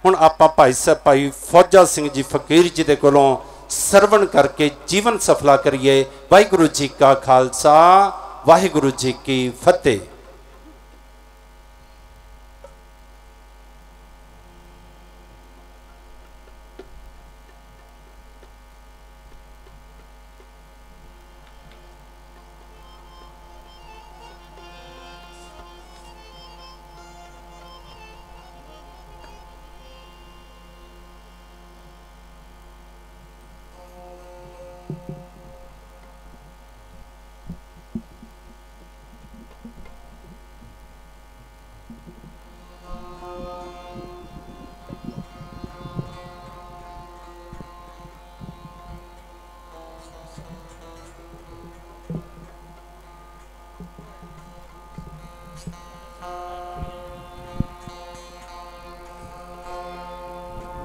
हुण आपां भाई फौजा सिंह जी फकीर जी दे कोलों सरवण करके जीवन सफला करिए। वाहिगुरू जी का खालसा, वाहिगुरू जी की फतेह।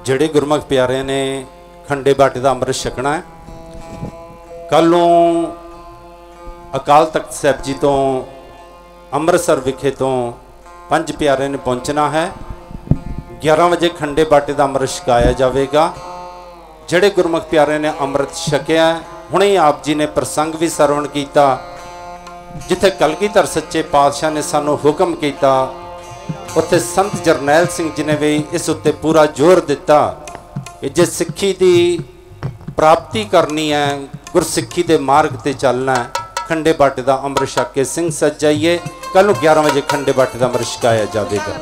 ਜਿਹੜੇ ਗੁਰਮੁਖ ਪਿਆਰਿਆਂ ਨੇ ਖੰਡੇ ਬਾਟੇ ਦਾ ਅੰਮ੍ਰਿਤ ਛਕਣਾ ਹੈ, ਕੱਲ ਨੂੰ ਅਕਾਲ ਤਖਤ ਸਾਹਿਬ ਜੀ ਤੋਂ ਅੰਮ੍ਰਿਤਸਰ ਵਿਖੇ ਤੋਂ ਪੰਜ ਪਿਆਰਿਆਂ ਨੇ ਪਹੁੰਚਣਾ ਹੈ। 11 ਵਜੇ ਖੰਡੇ ਬਾਟੇ ਦਾ ਅੰਮ੍ਰਿਤ ਛਕਾਇਆ ਜਾਵੇਗਾ। ਜਿਹੜੇ ਗੁਰਮੁਖ ਪਿਆਰਿਆਂ ਨੇ ਅੰਮ੍ਰਿਤ ਛਕਿਆ, ਹੁਣੇ ਆਪ ਜੀ ਨੇ ਪ੍ਰਸੰਗ ਵੀ ਸਰਵਣ ਕੀਤਾ ਜਿੱਥੇ ਕਲਗੀਧਰ ਸੱਚੇ ਪਾਤਸ਼ਾਹ ਨੇ ਸਾਨੂੰ ਹੁਕਮ ਕੀਤਾ, उत्थे संत जरनैल सिंह जी ने भी इस उत्ते पूरा जोर दिता कि जे सिक्खी की प्राप्ति करनी है, गुरसिक्खी के मार्ग से चलना है, खंडे बाटे का अमृत छक के सिंह सज जाइए। कल 11 बजे खंडे बाटे का अमृत छकाया जाएगा।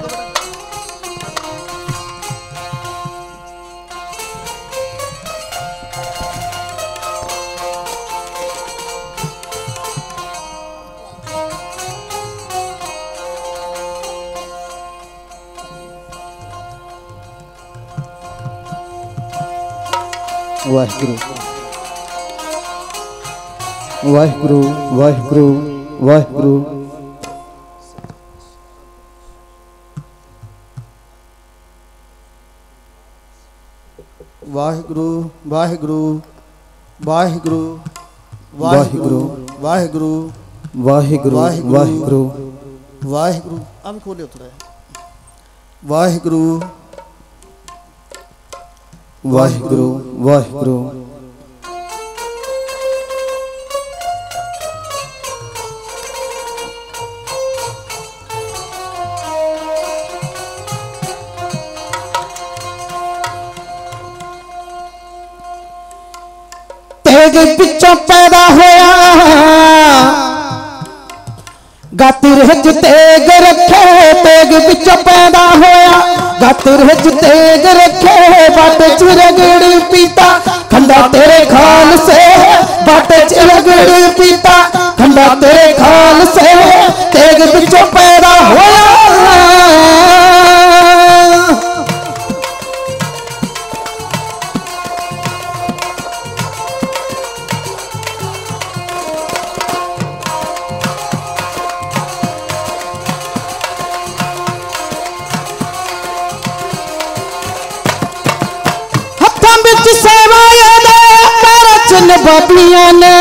वाहिगुरु वाहिगुरु वाहिगुरु वाहिगुरु। वाहिगुरु वाहिगुरु वाहिगुरु वाहिगुरु वाहिगुरु वाहिगुरु वाहिगुरु वाहिगुरु। अब खोले उतरा है। वाहिगुरु वाहिगुरु वाहिगुरु। तेग पिछों पैदा होया गातिर हिच तेग रखे, तेग पिछों पैदा होया गातिर हिच तेग रखे। बाटे चिरगड़ी पीता खंडा तेरे खाल से, बाटे चिरगड़ी पीता खंडा तेरे खाल से। तेग पिछों पैदा होया बाबियां ने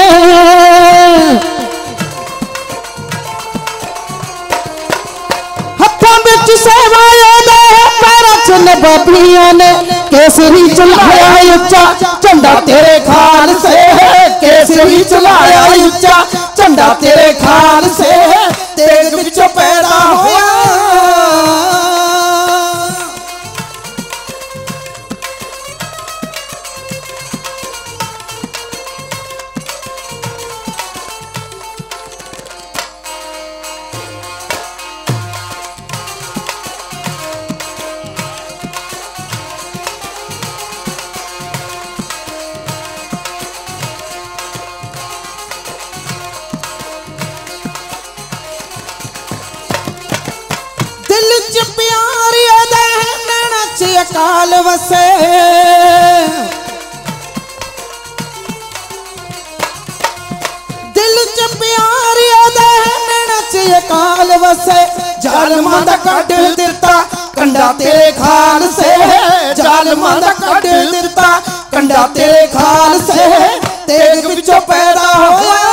हथों बिच सेवाया दे पैर चन बाबियां ने। केसरी चलाया उच्चा झंडा तेरे खाल से, केसरी चलाया उच्चा झंडा तेरे खाल से। तेग बिचों पैदा होया काल वसे। दिल च प्यारी दे नच काल वसे। जालमां दा कट दिता कंडा तेरे खाल से, जालमां दा कट दिता कंडा तेरे खाल से। तेग विचों पैदा होया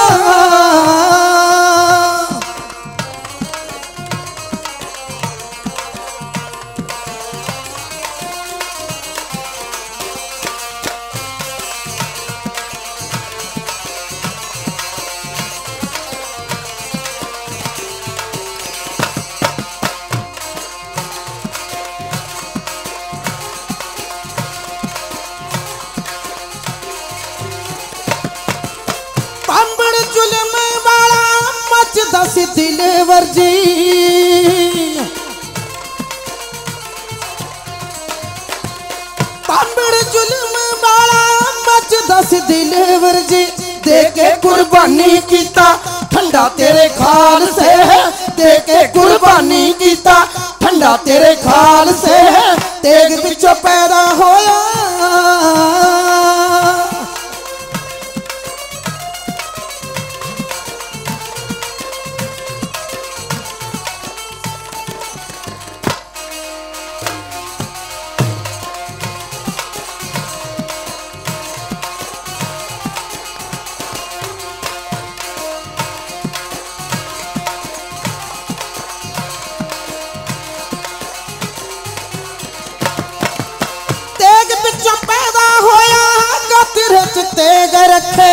दस दिलवर जी पांबड़ जुल्म वाला मच दस दिलवर जी दे के कुर्बानी कीता ठंडा तेरे खाल से है दे के कुर्बानी कीता ठंडा तेरे खाल से है तेग बिचों पैदा होया तेग रखे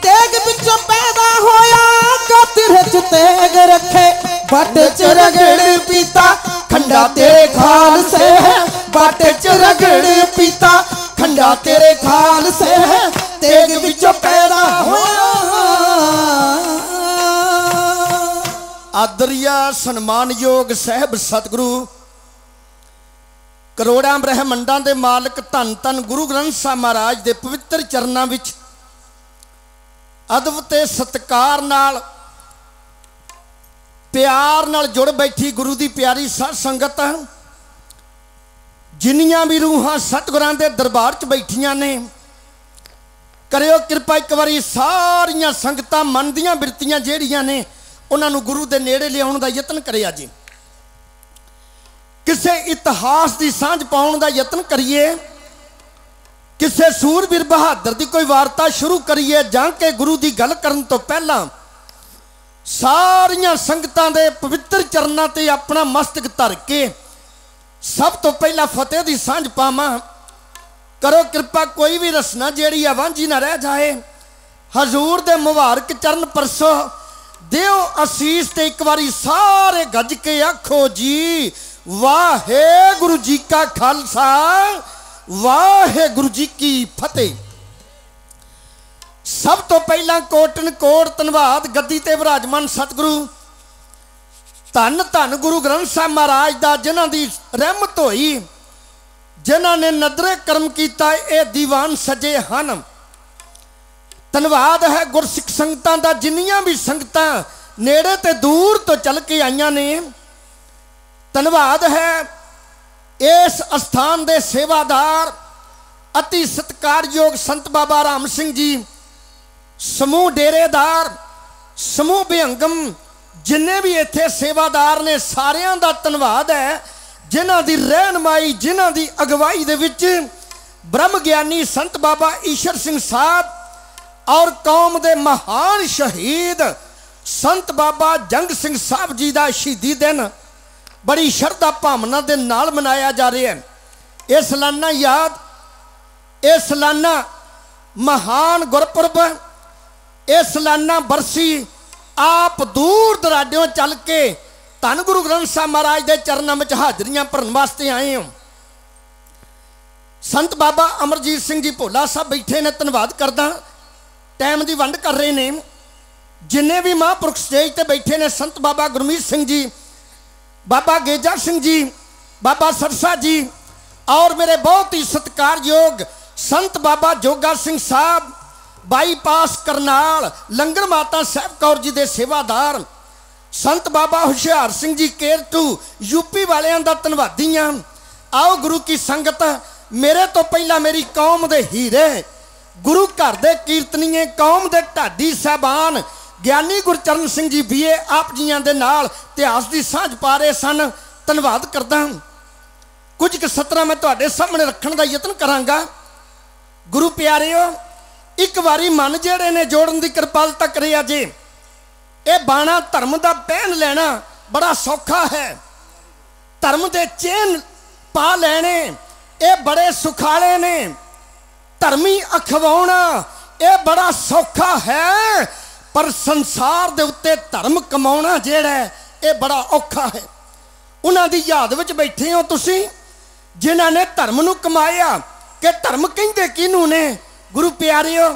तेग बिचों पैदा होया गतिर च तेग रखे बट च रगड़ पीता खंडा तेरे खाल से है बट च रगड़ पीता खंडा तेरे खाल से है तेग बिचों पैदा होया। आदरिया सन्मान योग साहब सतगुरु करोड़ां ब्रह्मंडां दे मालक धन धन गुरु ग्रंथ साहब महाराज दे पवित्र चरनां विच अदब ते सत्कार नाल प्यार नाल जुड़ बैठी गुरु दी प्यारी साध संगत जिन्नियां भी रूहां सतगुरां दे दरबार च बैठियां ने करियो कृपा एक बारी सारियां संगतां मन दियां बिरतियां जेड़ियां ने उन्हां नूं गुरु दे नेड़े लिआउण दा यतन करिया जी। किसे इतिहास की सांझ पाउण दा यतन करिए किसे सूरबीर बहादुर की कोई वार्ता शुरू करिए जां के गुरु की गल करन तो पहला सारियां संगतां दे पवित्र चरनां ते अपना मस्तक धर के सब तो पहला फतेह की सांझ पावां। करो कृपा कोई भी रसना जेड़ी वांझी ना रह जाए हजूर दे मुबारक चरण परसो दिओ असीस ते एक बारी सारे गज के आखो जी वाहेगुरु जी का खालसा वाहेगुरु जी की फतेह। सब तो पहला कोटन कोट धन्नवाद गद्दी ते विराजमान सतगुरु धन धन गुरु ग्रंथ साहब महाराज दा जिन्हां दी रहमत होई जिन्हां ने नदरे कर्म कीता ये दीवान सजे हन। धन्नवाद है गुरसिख संगतां दा जिन्नियां भी संगतां नेड़े ते दूर तो चल के आईयां ने। धन्यवाद है इस स्थान दे सेवादार अति सत्कारयोग संत बाबा राम सिंह जी समूह डेरेदार समूह बेहंगम जिन्ने भी इत्थे सेवादार ने सारियां दा धन्यवाद है जिन्हां दी रहनुमाई जिन्हां दी अगवाई दे विच ब्रह्म ज्ञानी संत बाबा ईश्वर सिंह साहब और कौम दे महान शहीद संत बाबा जंग सिंह साहब जी दा शहीदी दिन बड़ी श्रद्धा भावना के नाल मनाया जा रहा है। यह सालाना याद यह सालाना महान गुरपुरब यह सालाना बरसी आप दूर दराडों चल के धन गुरु ग्रंथ साहब महाराज के चरणों में हाजरियां भरन वास्ते आए हो। संत बाबा अमरजीत सिंह जी भोला साहब बैठे ने धन्यवाद करदा टाइम की वंड कर रहे हैं। जिन्ने भी महापुरुष स्टेज पर बैठे ने संत बाबा गुरमीत सिंह जी बाबा गेजा सिंह जी बाबा सरसा जी और मेरे बहुत ही सत्कारयोग संत बाबा जोगा सिंह साहब बाईपास करनाल लंगर माता साहब कौर जी के सेवादार संत बाबा हुशियार सिंह जी केर टू यूपी वालियां दा धन्नवादी हां। आओ गुरु की संगत मेरे तो पहला मेरी कौम दे हीरे गुरु घर दे कीर्तनीए कौम दे ढाडी साहबान ज्ञानी गुरचरण सिंह जी बीए आप जियां दे नाल इतिहास की सांझ पा रहे सन। धन्यवाद करदा कुछ क सतरां मैं तुहाडे सामने रखण दा यतन करांगा। गुरु प्यारिओ एक बारी मन जेड़े ने जोड़न की कृपालता करिया जे ये बाणा धर्म का पहन लेना बड़ा सौखा है। धर्म के चेन पा लेने ये बड़े सुखाले ने। धर्मी अखवाउणा ये बड़ा सौखा है पर संसार दे उत्ते धर्म कमाउणा जेड़ा ये बड़ा औखा है। उन्हां दी याद विच बैठे हो तुसी जिन्हां ने धर्म नूं कमाया कि धर्म कहिंदे किहनूं ने गुरु प्यारियो,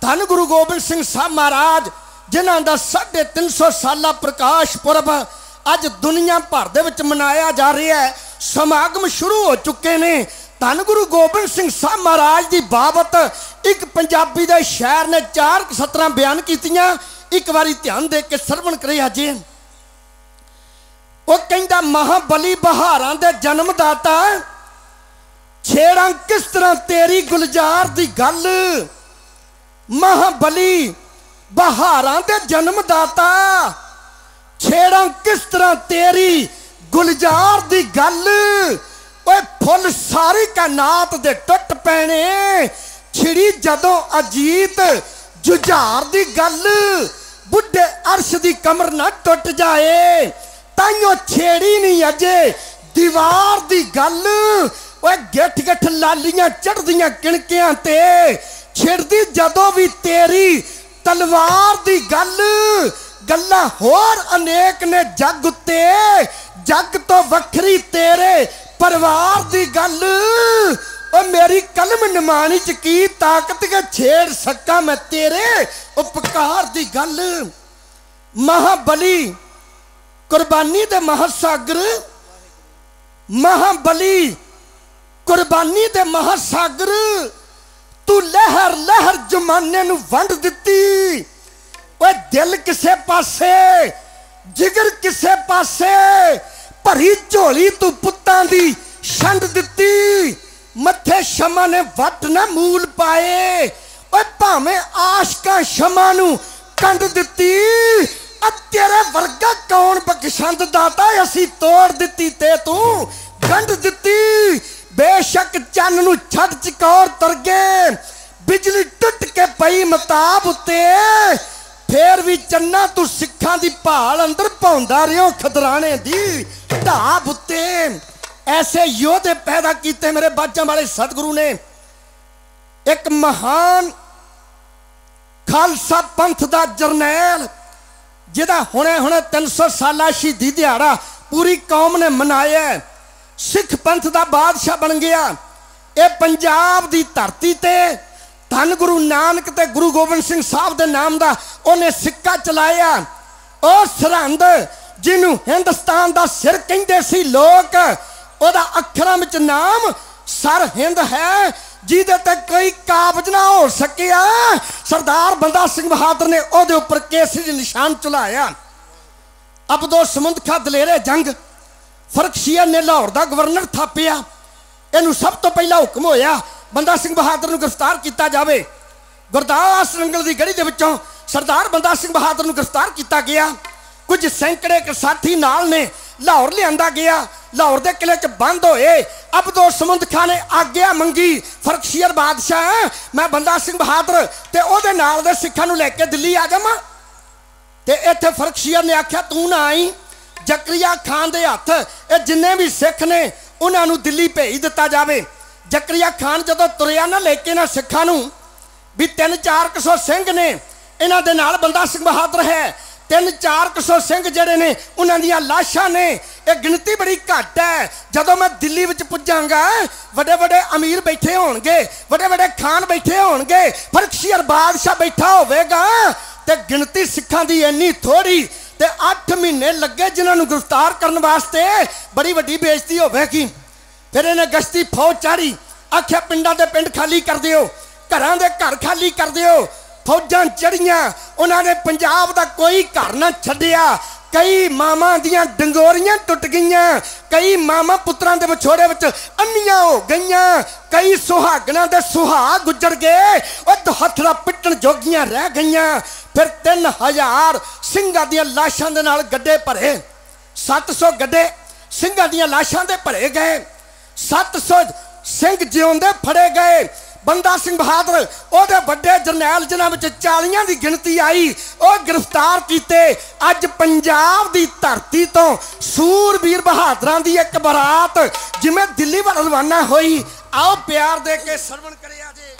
धन गुरु गोबिंद सिंह साहब महाराज जिन्हां दा 350 साला प्रकाश पुरब अज दुनिया भर दे विच मनाया जा रहा है। समागम शुरू हो चुके ने। धन गुरु गोबिंद सिंह साहब महाराज की बाबत एक पंजाबी दे शायर ने 4 सतरां बयान कीतियां। एक बारी ध्यान दे के सरवण करिया जी। वो कहंदा महाबली बहारां दे जन्मदाता, छेड़ां किस तरह तेरी गुलजार दी गल। महाबली बहारां दे जन्मदाता, छेड़ां किस तरह तेरी गुलजार दी गल। ओए फुल सारी कायनात दे टुट पैने, छिड़ी जदों अजीत जुझार दी गल। बुढ़े अर्श दी कमर ना टुट जाए, ताइयों छेड़ी नहीं अजे दीवार दी गल। ओए गिठ गिठ लालियां चढ़दियां किणकियां ते, छिड़दी जदों भी तेरी तलवार दी गल। गल्लां होर अनेक ने जग उत्ते, जग तो वखरी तेरे परिवार दी गल। और मेरी कलम निमानी च की ताकत के छेड़ सका मैं तेरे उपकार दी गल। महाबली कुर्बानी दे महासागर, महाबली कुर्बानी दे महासागर, तू लहर लहर जमाने नू वंड दिती। ओए दिल किसे पासे जिगर किसे पासे, भरी झोली तू पुत्तां दी छंड दिती। मथे शमा ने वट ना मूल पाए, ओए भावें आशकां शमा नू कंड दिती। तेरे वर्गा कौन बख्शंद दाता, असी तोड़ दिती ते तू गंढ दिती। बेशक चन्न नू छड़ चकोर तर गए, बिजली टुट के पई मताब उत्ते। फिर भी चन्ना तू सिखां दी भाल अंदर पाउंदा रिहो खदराने दी ढाब उत्ते। ऐसे योधे पैदा किए मेरे बाजां वाले सतगुरु ने। एक महान खालसा पंथ दा जरनैल, जिहदा हुणे हुणे 300 साला शहीदी दिहाड़ा पूरी कौम ने मनाया। सिख पंथ दा बादशाह बन गया। ये पंजाब दी धरती ते धन गुरु नानक ते गुरु गोबिंद सिंह साहब दे नाम दा उन्हें सिक्का चलाया। और सरहंद जिन्हों हिंदुस्तान दा सिर कहंदे सी लोग, ओदा अखरां विच नाम सर हिंद है, जिहदे ते कोई काबज ना हो सकिया। सरदार बंदा सिंह बहादुर ने ओदे उपर केसरी निशान चलाया। अबदो समुंद खा दलेरे जंग, फरखशीर ने लाहौर का गवर्नर थापिया। इनू सब तो पहला हुक्म होया बंदा सिंह बहादुर नू गिरफ्तार किया जाए। गुरदास नंगल की गढ़ी दे विचों सरदार बंदा सिंह बहादुर नू गिरफ्तार किया गया। कुछ सैकड़े साथी नाल ने लाहौर लिया गया। लाहौर के किले च बंद होए। अबदो समुंद खां ने आग्या मंगी, फरखशीर बादशाह मैं बंदा सिंह बहादुर ते ओदे नाल दे सिखां नू लैके दिल्ली आ जावां। ते इत्थे फरखशीर ने आख्या तू ना आई, जकरिया खान दे हथ ये जिन्ने भी सिख ने उन्होंने दिल्ली भेज दिता जाए। जकरिया खान जदों तुरिया ना लेके ना सिखां नू भी 300-400 सिंह ने, इन्हां दे नाल बंदा सिंह बहादुर है, 300-400 सिंह जड़े ने उन्हां दियां लाशां ने, ये गिनती बड़ी घट है। जदों मैं दिल्ली विच पुजांगा वड्डे वड्डे अमीर बैठे होणगे, वड्डे वड्डे खान बैठे होणगे, फरखशीर बादशाह बैठा होवेगा, ते गिनती सिखां दी इन्नी थोड़ी ते 8 महीने लगे जिन्होंने गिरफ्तार करने वास्ते। बड़ी वड्डी बेइज्जती होवेगी। फिर इन्हें गश्ती फौज चाड़ी, आख्या पिंडां दे पिंड खाली कर दिओ, घरां दे घर खाली कर दिओ। फौजां चढ़ियां, उन्होंने पंजाब दा कोई घर ना छड्डिया। कई मामा दियां डंगोरियां टुट गईयां, कई मामा पुत्रां दे विछोड़े विच अन्नियां हो गईयां, कई सुहागणां दे सुहाग गुजर गए, और दुहथड़ा पिटण जोगियां रह गईयां। फिर 3000 सिंघां दियां लाशां दे नाल गड्ढे भरे, 700 गड्ढे सिंघां दियां लाशां दे भरे गए, 700 सिंह जिउंदे फड़े गए। बंदा सिंह बहादुर ओदे बड़े जरनैल जिन्हां विच 40 की गिनती आई, वो गिरफ्तार किए। अज पंजाब की धरती तो सूरबीर बहादुरां दी एक बरात जिवें दिल्ली वाल रवाना हुई। आओ प्यार दे के सरवण करिया जे।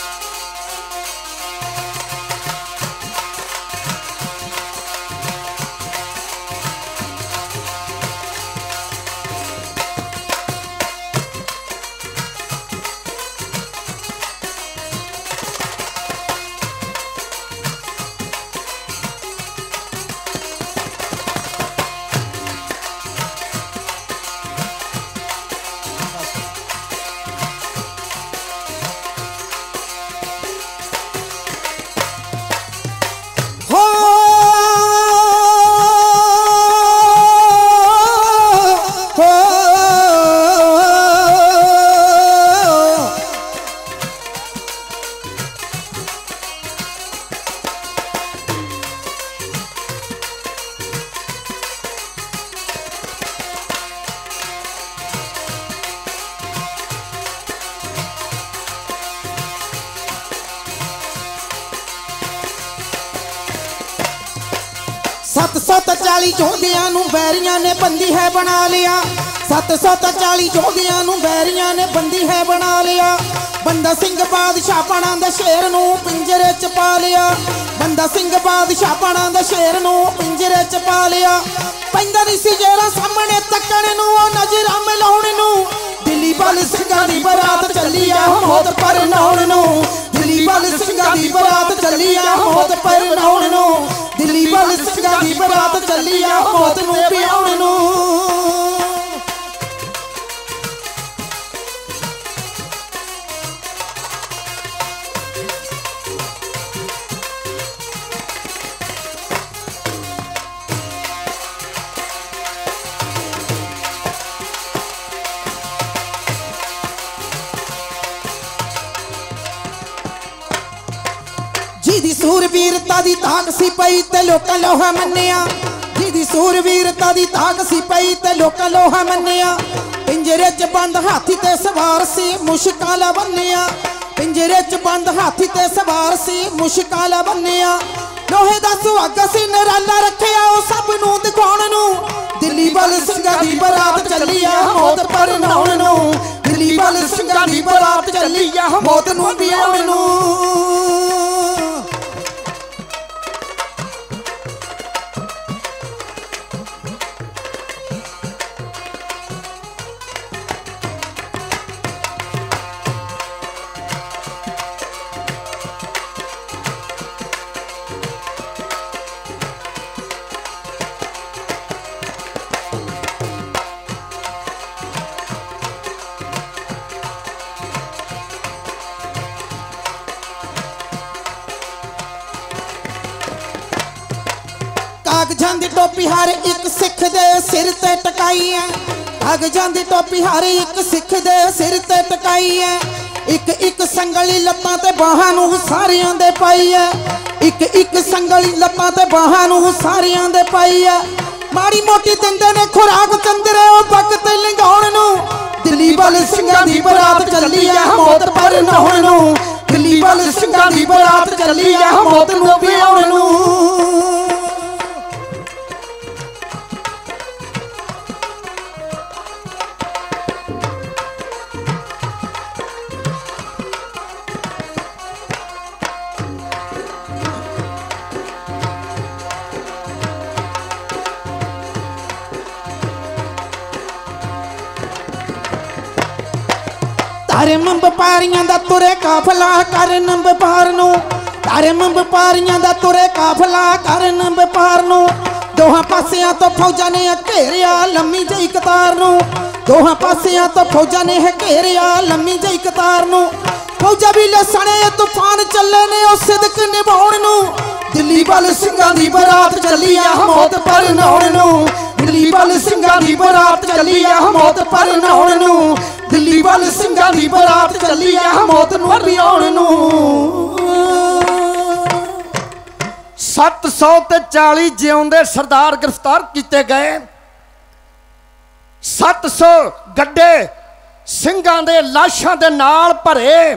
740 जोधियां नू बैरियां ने बंदी है बना लिया। 740 जोधियां नू बैरियां ने बंदी है बना लिया। बंदा सिंह बादशाह बना दा शेर नू पिंजरे च पा लिया। बंदा सिंह बादशाह बना दा शेर नू पिंजरे च पा लिया। पैंदा नहीं सी जेरा सामने तकण नू नजरां मिलाउण नू। दिल्ली वाल सिंघां दी बरात चली आ मौत पर नाउण नू। दिल्ली वाल सिंघां दी बरात चली आ मौत पर नाउण नू। दिल्ली वाल सिंघां दी बरात चली आ मौत नू पियाउण नू। जिदी सूरवीरता दी ताक सी पई ते लोकां लोहा मन्निया। जिदी सूरवीरता दी ताक सी पई ते लोकां लोहा मन्निया। पिंजरे च बंद हाथी ते सवार सी मुश्कां ला बन्निया। पिंजरे च बंद हाथी ते सवार सी मुश्कां ला बन्निया। लोहे दा सुहागा सी नराला रखिया ओ सब नू दिखाउण नू। दिल्ली वाल सिंघां दी बरात चली आ मौत पर नाउण नू। दिल्ली वाल सिंघां दी बरात चली आ मौत नू पियाउण नू। कागजां दी टोपी हर एक सिख दे सिर ते टकाई है। कागजां दी टोपी हर एक सिख दे सिर ते टकाई है। एक एक संगली लत्तां ते बाहां नू सारियां दे पाई है। एक एक संगली लत्तां ते बाहां नू सारियां दे पाई है। माड़ी मोटी दिंदे ने खुराक चंदरे ओ पग ते लंघाउण नू। दिल्ली वाल सिंघां दी बरात चली आ मौत पर नाउण नू। दिल्ली वाल सिंघां दी बरात चली आ मौत नू पियाउण नू। तारे वपारियां दा तुरे काफला करन वपार नू। तारे वपारियां दा तुरे काफला करन वपार नू। दोहां पासियां तो फौजां ने घेरिया लम्मी जई कतार नू। दोहां पासियां तो फौजां ने घेरिया लम्मी जई कतार नू। फौजा भी लसणे तूफान चले ने ओ सिदक निभाउण नू। दिल्ली वाल सिंघां दी बरात चली आ मौत पर नाउण नू। दिल्ली वाल सिंघां दी बरात चली आ मौत पर नाउण नू। दिल्ली वाल सिंघां दी बरात चली आ मौत नू पियाउण नू। 740 जिउंदे सरदार गिरफ्तार किए गए। 700 गड्ढे ਸਿੰਘਾਂ ਦੇ ਲਾਸ਼ਾਂ ਦੇ ਨਾਲ ਭਰੇ।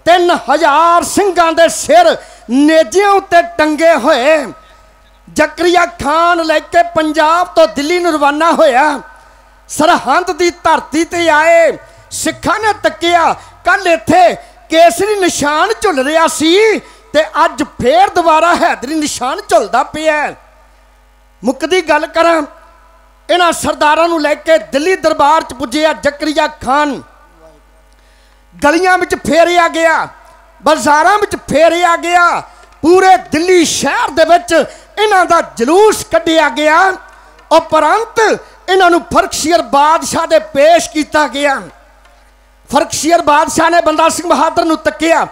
3000 ਸਿੰਘਾਂ ਦੇ ਸਿਰ ਨੇਜਿਆਂ ਉੱਤੇ ਟੰਗੇ ਹੋਏ। ਜ਼ਕਰੀਆ ਖਾਨ ਲੈ ਕੇ ਪੰਜਾਬ ਤੋਂ ਦਿੱਲੀ ਨੂੰ ਰਵਾਨਾ ਹੋਇਆ। ਸਰਹੰਦ ਦੀ ਧਰਤੀ ਤੇ ਆਏ। ਸਿੱਖਾਂ ਨੇ ਤੱਕਿਆ ਕੱਲ ਇੱਥੇ ਕੇਸਰੀ ਨਿਸ਼ਾਨ ਝੁੱਲ ਰਿਹਾ ਸੀ ਤੇ ਅੱਜ ਫੇਰ ਦੁਬਾਰਾ ਹੈਦਰੀ ਨਿਸ਼ਾਨ ਝੁੱਲਦਾ ਪਿਆ। ਮੁੱਕਦੀ ਗੱਲ ਕਰਾਂ, इन्हां सरदारां नूं लैके दिल्ली दरबार च पुज्जिया जकरिया खान। गलियां विच फेरिया गया, बाजारां विच फेरिया गया, पूरे दिल्ली शहर दे विच इन्हां दा जलूस कढिया गया। उपरंत इन्हां नूं फर्खशीर बादशाह दे पेश किया गया। फर्खशीर बादशाह ने बंदा सिंह बहादुर नूं तक्किया,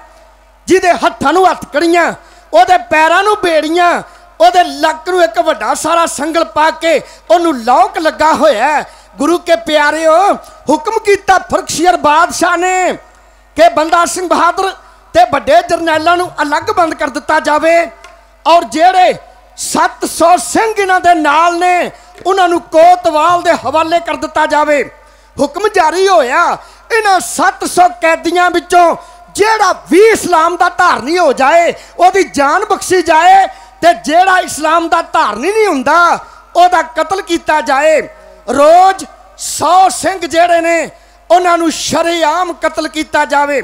जिहदे हत्थां नूं हत्थ कड़ियां, ओहदे पैरां नूं बेड़ियां, ਉਹਦੇ ਲੱਕ ਨੂੰ ਇੱਕ ਵੱਡਾ ਸਾਰਾ ਸੰਗਲ ਪਾ ਕੇ ਉਹਨੂੰ ਲੌਕ ਲੱਗਾ ਹੋਇਆ। ਗੁਰੂ ਕੇ ਪਿਆਰਿਓ, ਹੁਕਮ ਕੀਤਾ ਫਰਖਸ਼ੀਰ ਬਾਦਸ਼ਾਹ ਨੇ ਕਿ ਬੰਦਾ ਸਿੰਘ ਬਹਾਦਰ ਤੇ ਵੱਡੇ ਜਰਨੈਲਾਂ ਨੂੰ ਅਲੱਗ ਬੰਦ ਕਰ ਦਿੱਤਾ ਜਾਵੇ ਔਰ ਜਿਹੜੇ 700 ਸਿੰਘ ਇਹਨਾਂ ਦੇ ਨਾਲ ਨੇ ਉਹਨਾਂ ਨੂੰ ਕੋਤਵਾਲ ਦੇ ਹਵਾਲੇ ਕਰ ਦਿੱਤਾ ਜਾਵੇ। ਹੁਕਮ ਜਾਰੀ ਹੋਇਆ, ਇਹਨਾਂ 700 ਕੈਦੀਆਂ ਵਿੱਚੋਂ ਜਿਹੜਾ ਵੀ ਇਸਲਾਮ ਦਾ ਧਾਰਨੀ ਹੋ ਜਾਏ ਉਹਦੀ ਜਾਨ ਬਖਸ਼ੀ ਜਾਏ ते जेड़ा इस्लाम दा धारनी नहीं हुंदा ओदा कतल किया जाए। रोज 100 सिंह जेड़े ने उन्हां नूं शरेआम कतल किया जाए।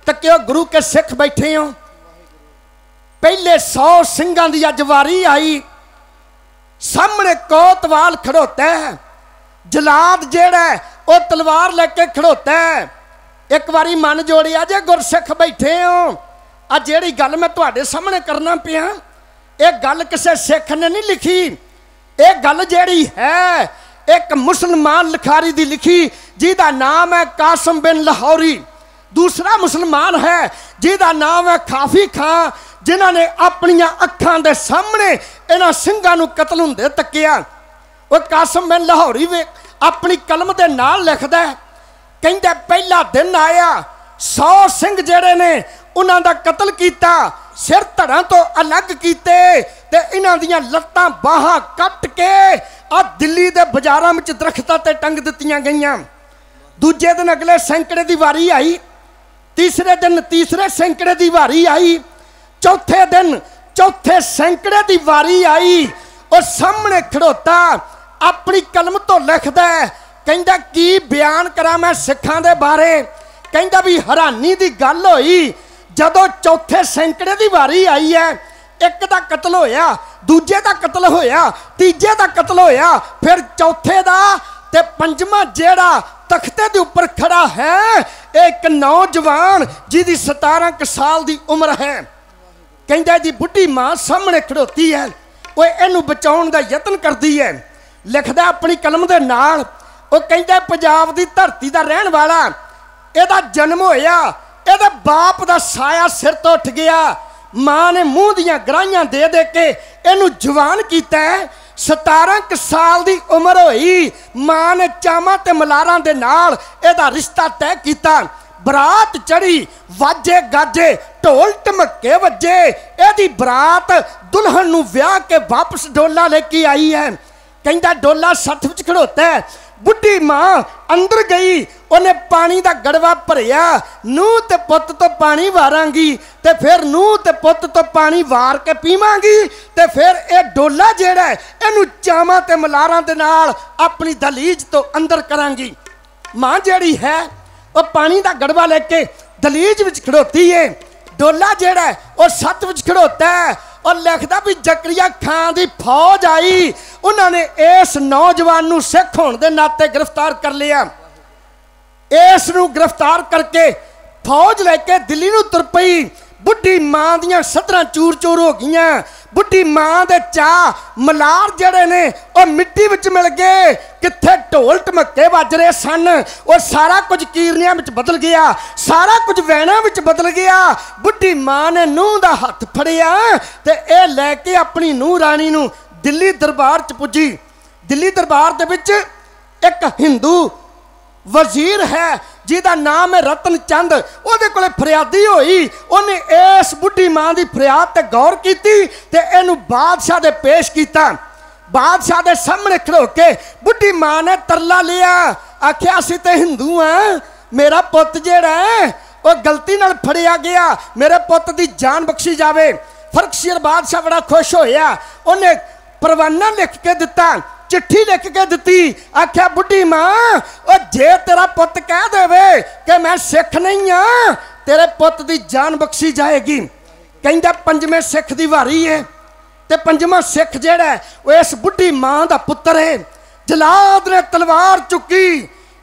तो क्यों गुरु के सिख बैठे हो? पहले 100 सिंघां दी अज वारी आई, सामने कोतवाल खड़ोता है, जलाद जेड़ा है वो तलवार लेके खड़ोता है। एक बारी मन जोड़िया जे गुरसिख बैठे हो, आ जेड़ी गल मैं तुहाडे सामने करना पिया ये गल किसी सिख ने नहीं लिखी, ये गल जेड़ी है एक मुसलमान लिखारी दी लिखी जिहदा नाम है कासम बिन लाहौरी। दूसरा मुसलमान है जिहदा नाम है काफी खां, जिन्होंने अपनियां अखां दे सामने इन्हां सिंघां नूं कतल हुंदे तकिया। वो कासम बिन लाहौरी वे अपनी कलम दे नाल लिखदा है, कहंदा पहला दिन आया 100 सिंह जेड़े ने उन्हां दा कतल कीता, सिर धड़ां तो अलग कीते ते इन्हां दियां लत्तां बाहां कट के आ दिल्ली दे बाजारां विच दरख्तां ते टंग दित्तियां गईयां। दूजे दिन अगले सैंकड़े दी वारी आई, तीसरे दिन तीसरे सैंकड़े दी वारी आई, चौथे दिन चौथे सैंकड़े दी वारी आई। और सामने खड़ोता अपनी कलम तो लिखदा है, कहंदा की बयान करा मैं सिखां दे बारे। कहंदा भी हैरानी दी गल होई जदों चौथे सैंकड़े दी वारी आई है, एक दा कतल होया, दूजे दा कतल होया, तीजे दा कतल होया, फिर चौथे दा ते पंजवां जेड़ा तख्ते दे उपर खड़ा है एक नौजवान जिहदी 17 साल दी उम्र है। कहंदा जी बुढ़ी मां सामने खड़ोती है, वो इहनूं बचाउण दा यतन करदी है। लिखदा अपनी कलम दे नाल, वो कहंदा पंजाब दी धरती दा रहण वाला, इहदा जन्म होया, इहदे बाप दा साया सिर तो उठ गया, मां ने मूँह दियां गराहियां दे दे के इहनूं जवान कीता है। 17 साल दी उम्र होई, मां ने चावां ते मलारां दे नाल इहदा रिश्ता तय कीता। बरात चढ़ी, वाजे गाजे ढोल ढमके वजे, इहदी बरात दुल्हन नूं ब्याह के वापस डोला लेके आई है। कहंदा डोला सठ विच खड़ोता है, बुढ़ी मां अंदर गई, उन्हें पानी दा गड़वा भरिया, नूह ते पुत तो पानी वारांगी ते फिर नूह ते पुत तो पानी वार के पीवांगी ते फिर ये डोला जेड़ा है इहनूं चावां ते मलारां दे नाल अपनी दलीज तो अंदर करांगी। मां जेड़ी है वो पानी दा गड़वा लेके दलीज विच खड़ोती है, डोला जेड़ा है वो सत विच खड़ोता है। और लिखदा भी जकरिया खां दी फौज आई, उन्होंने इस नौजवान नूं सिख होण दे नाते गिरफ्तार कर लिया। इस नूं गिरफ्तार करके फौज लेके दिल्ली नूं तुर पई। बुढ़ी मां दियां सदरां चूर चूर हो गईयां। बुढ़ी मां दे चाह मलार जड़े ने और मिट्टी विच मिल गए, कित्थे ढोल ढमके वज रहे सन, और सारा कुछ कीरनियां विच बदल गया, सारा कुछ वैणां विच बदल गया। बुढ़ी मां ने नूह दा हथ फड़िया ते ए लैके अपनी नूह राणी नूं दिल्ली दरबार च पुजी। दिल्ली दरबार दे विच एक हिंदू वजीर है जिहदा नाम है रतन चंद, उहदे कोले फरियादी होई, उन्हें इस बुढ़ी मां की फरियाद ते गौर की ते इहनूं बादशाह दे पेश किया। बादशाह दे सामने खड़ो के बुढ़ी मां ने तरला लिया, आखिया असीं ते हिंदू हाँ, मेरा पुत जिहड़ा है वो गलती नाल फड़िया गया, मेरे पुत की जान बख्शी जावे। फर्कशीर बादशाह बड़ा खुश होया, उन्हें परवाना लिख के दिता, चिट्ठी लिख के दी। आख्या बुढ़ी मां और जे तेरा पुत कह देवे कि मैं सिख नहीं हाँ, तेरे पुत की जान बख्शी जाएगी। कहंदा पंजवें सिख की वारी है ते पंजवां सिख जेड़ा है वो इस बुढ़ी मां का पुत्र है। जलाद ने तलवार चुकी,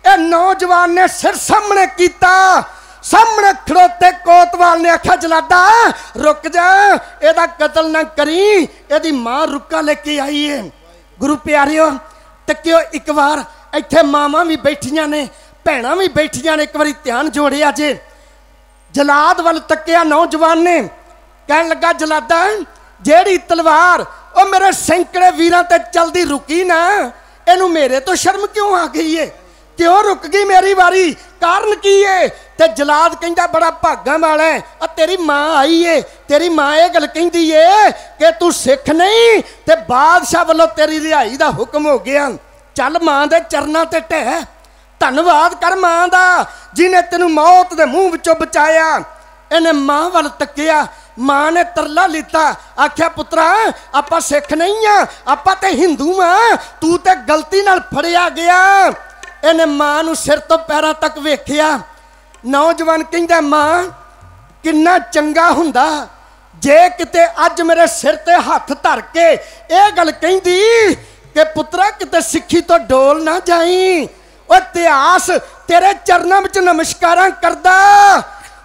ए नौजवान ने सिर सामने किया। सामने खड़ोते कोतवाल ने आख्या जलादा रुक जा, एदा कतल ना करी, एदी मां रुका लेके आई है। गुरु प्यारियो तकियो एक बार इत्थे मावां भी बैठियां ने, भैणां भी बैठियां ने, एक बारी ध्यान जोड़िया जे। जलाद वाल तकिया नौजवान ने, कहन लगा जलादा जेड़ी तलवार ओ मेरे सैकड़े वीरां ते चलदी रुकी ना, इनू मेरे तो शर्म क्यों आ गई है, क्यों रुक गई मेरी वारी, कारण की है? ते जलाद कहंदा बड़ा भागा वाला है, तेरी मां आई है, तेरी मां ये गल कहंदी है कि तू सिख नहीं ते बादशाह वालों तेरी रिहाई दा हुक्म हो गया, चल मां दे चरनां ते ढह, धन्नवाद कर मां दा जिन्हें तेनू मौत दे मुंह विचों बचाया। इन्हें मां वाल तकिया, मां ने तरला लिता, आख्या पुत्रा आपां सिख नहीं आ, आपां ते हिंदू आ, तू ते गलती नाल फड़िया गया। इन्हें मां नूं सिर तो पैरां तक वेखिया। नौजवान कहंदा मां किन्ना चंगा हुंदा जे किते अज मेरे सिर ते हथ धर के ये गल कहंदी कि पुत्रा किते सिक्खी तो डोल ना जाई, ओ इतिहास तेरे चरणों में नमस्कारां करदा,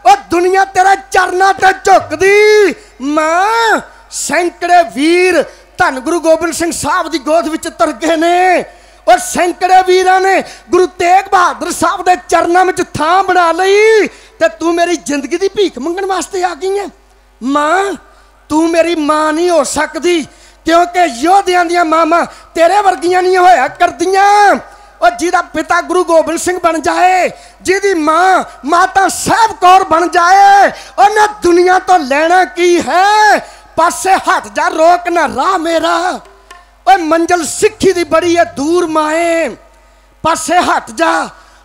ओ दुनिया तेरे चरणों ते झुकदी। मां सैकड़े वीर धन गुरु गोबिंद सिंह साहब की गोद विच तर गए ने, और सैकड़े वीरां ने गुरु तेग बहादुर साहब के चरणों में थां बना लई, ते तू मेरी जिंदगी की भीख मंगण वास्ते आ गई है। मां तू मेरी मां नहीं हो सकती, क्योंकि योधियां दियां मावां तेरे वर्गियां नहीं होया करदियां। और जिहदा पिता गुरु गोबिंद सिंह बन जाए, जिहदी मां माता साहब कौर बन जाए, उन्हें दुनिया तो लेना की है। पासे हट जा, रोक ना राह मेरा, और मंजिल सिक्खी दी बड़ी है दूर माए। पासे हट जा,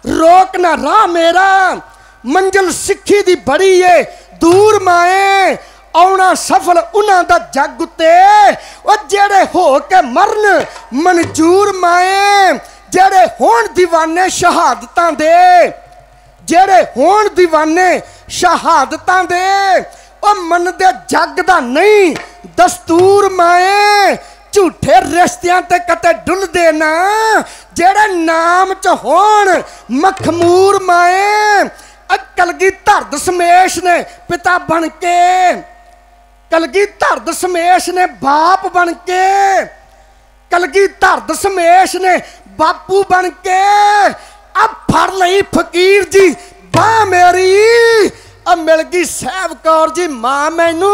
रोक ना राह मेरा, मंजिल सिक्खी दी बड़ी है दूर माए। आउणा सफल उन्हां दा जग उत्ते, और जेड़े हो के मरन मंजूर माए। जेड़े होण दीवाने शहादतां दे, जेड़े होण दीवाने शहादतां दे, ओ मन दे जग दा नहीं दस्तूर माए। झूठे रिश्तियां ते कते डुलदे ना, जेड़े नाम च होण मखमूर माए। कलगीधर दशमेश ने पिता बन के, कलगीधर दशमेश ने बाप बन के, कलगीधर दशमेश ने बापू बन के। अब फड़ लई फकीर जी बाह मेरी, अब मिल गई साहब कौर जी मां मैनू।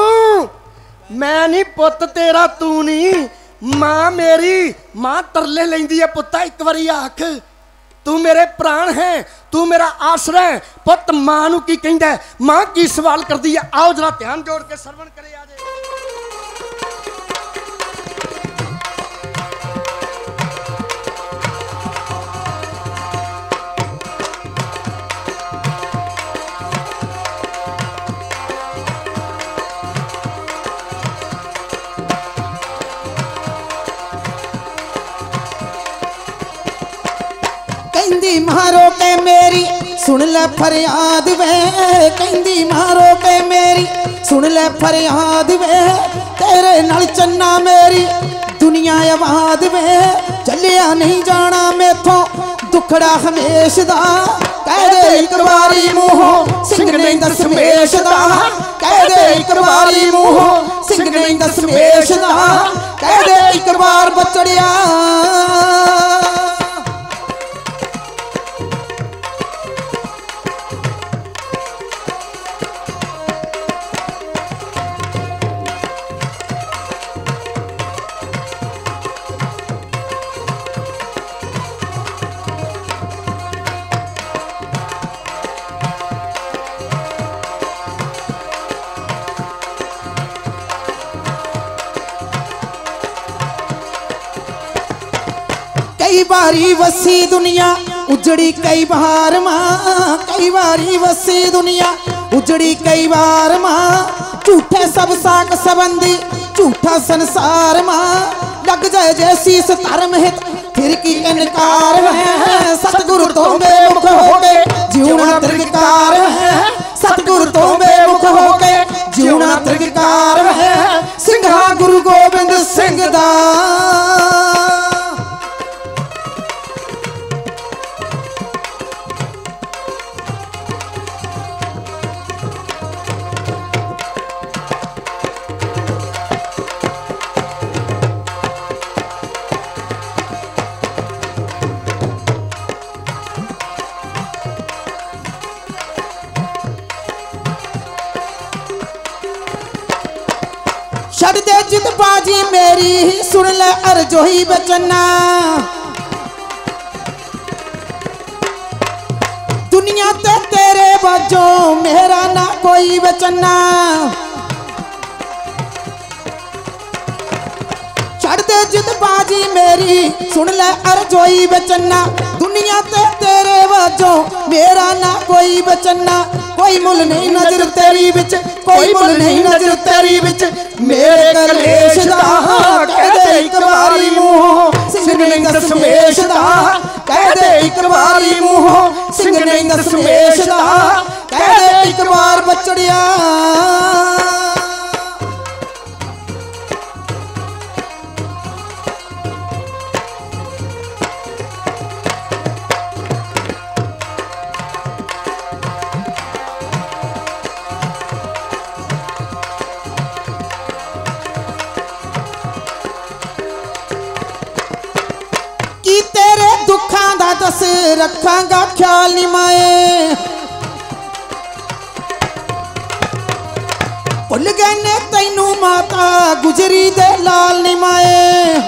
मैं नहीं पुत तेरा तू नहीं, मां मेरी। मां तरले लैंदी है, पुत्ता एक बारी आख तू मेरे प्राण है, तू मेरा आसरा है। पुत मां नू की कहंदा है, मां की सवाल करदी है। आओ जरा ध्यान जोड़ के सरवण करे आ जाए। कहंदी मारो के मेरी सुन ले फरियाद वे, कहंदी मारो के मेरी सुन ले फरियाद वे। तेरे नाल चन्ना मेरी दुनिया आबाद वे, चलिया नहीं जाना मेथों दुखड़ा हमेश दा। कह दे एक बारी मूहों सिंह नहीं दशमेश दा, कह दे एक बारी मूहों सिंह नहीं दशमेश दा, कह दे एक बार बचड़िया। कई बारी वसी दुनिया उजड़ी कई बार मां, कई बारी वसी दुनिया उजड़ी कई बार मां। झूठे सब साक संबंधी झूठा संसार मां, लग जाए जैसी धर्म हित फिर की इनकार है। सतगुरु तो बेमुख हो गए जीवना त्रिकार है, सतगुरु तो बेमुख हो गए जीवना त्रिकार है। सिंघा गुरु गोबिंद सिंह दा छड़ दे जिद बाजी मेरी सुन ले अर्जोही बचना। दुनिया ते तेरे बाजों मेरा ना कोई बचना। छड़ दे जिद बाजी मेरी सुन ले अर्जोही बचना। दुनिया ते तेरे बाजों मेरा ना कोई बचना। कोई मुल नहीं नजर तेरी विच, कोई मुल नहीं नजर तेरी विच। मेरे कलेश दा कह दे एक बारी मूंहों सिंह नहीं दशमेश दा, कह दे एक बारी मूंहों सिंह नहीं दशमेश दा, कह दे एक बार बचड़िया। दस रखांगा ख्याल निमाए, भुल गए ने तैनू माता गुजरी दे लाल निमाए।